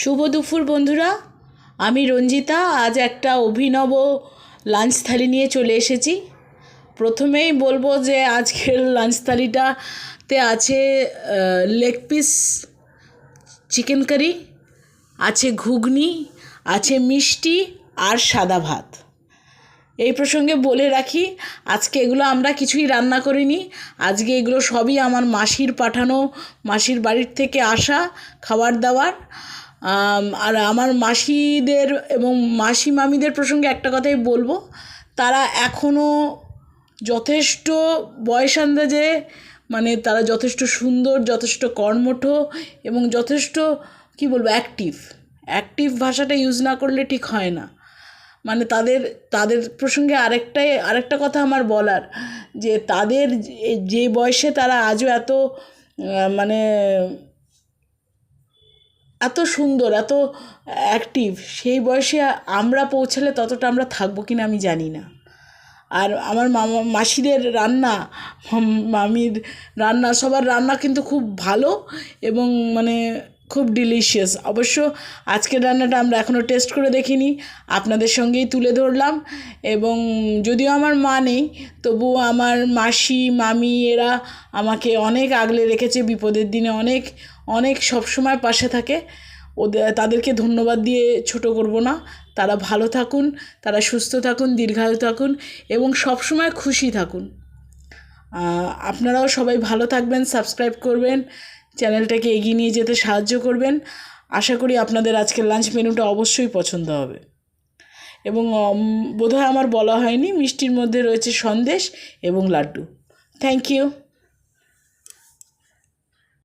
শুভ দুপুর বন্ধুরা, আমি রঞ্জিতা। আজ একটা অভিনব লাঞ্চ থালি নিয়ে চলে এসেছি। প্রথমেই বলবো যে আজকের লাঞ্চ থালিটাতে আছে লেগ পিস চিকেন কারি, আছে ঘুগনি, আছে মিষ্টি আর সাদা ভাত। এই প্রসঙ্গে বলে রাখি, আজকে এগুলো আমরা কিছুই রান্না করিনি। আজকে এগুলো সবই আমার মাসির পাঠানো, মাসির বাড়ির থেকে আসা খাবার দাবার। আর আমার মাসিদের এবং মাসি মামিদের প্রসঙ্গে একটা কথাই বলবো, তারা এখনও যথেষ্ট বয়স আন্দাজে, মানে তারা যথেষ্ট সুন্দর, যথেষ্ট কর্মঠ এবং যথেষ্ট কী বলবো অ্যাক্টিভ ভাষাটা ইউজ না করলে ঠিক হয় না। মানে তাদের প্রসঙ্গে আরেকটা কথা আমার বলার, যে তাদের যে বয়সে তারা আজও মানে এত সুন্দর, এত অ্যাক্টিভ, সেই বয়সে আমরা পৌঁছালে ততটা আমরা থাকবো কিনা আমি জানি না। আর আমার মাসিদের রান্না, মামির রান্না, সবার রান্না কিন্তু খুব ভালো এবং মানে খুব ডিলিশিয়াস। অবশ্য আজকের রান্নাটা আমরা এখনও টেস্ট করে দেখিনি, আপনাদের সঙ্গেই তুলে ধরলাম। এবং যদিও আমার মা নেই, তবুও আমার মাসি মামি এরা আমাকে অনেক আগলে রেখেছে, বিপদের দিনে অনেক অনেক সবসময় পাশে থাকে। তাদেরকে ধন্যবাদ দিয়ে ছোট করব না। তারা ভালো থাকুন, তারা সুস্থ থাকুন, দীর্ঘায়ু থাকুন এবং সবসময় খুশি থাকুন। আপনারাও সবাই ভালো থাকবেন, সাবস্ক্রাইব করবেন, চ্যানেলটাকে এগিয়ে নিয়ে যেতে সাহায্য করবেন। আশা করি আপনাদের আজকের লাঞ্চ মেনুটা অবশ্যই পছন্দ হবে। এবং বোধহয় আমার বলা হয়নি, মিষ্টির মধ্যে রয়েছে সন্দেশ এবং লাড্ডু। Thank you.